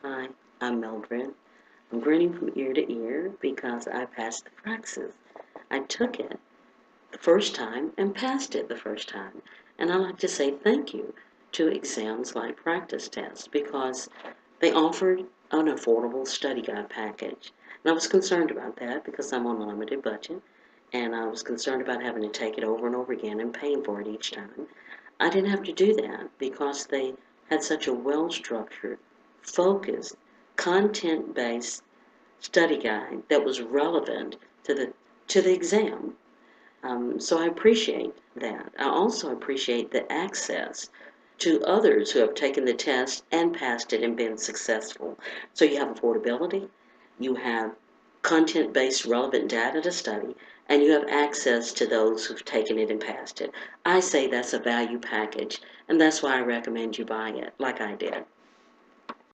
Hi, I'm Mildred. I'm grinning from ear to ear because I passed the praxis. I took it the first time and passed it the first time. And I like to say thank you to exams like practice tests because they offered an affordable study guide package. And I was concerned about that because I'm on a limited budget. And I was concerned about having to take it over and over again and paying for it each time. I didn't have to do that because they had such a well-structured, focused, content-based study guide that was relevant to the exam. So I appreciate that. I also appreciate the access to others who have taken the test and passed it and been successful. So you have affordability, you have content-based relevant data to study, and you have access to those who've taken it and passed it. I say that's a value package, and that's why I recommend you buy it, like I did.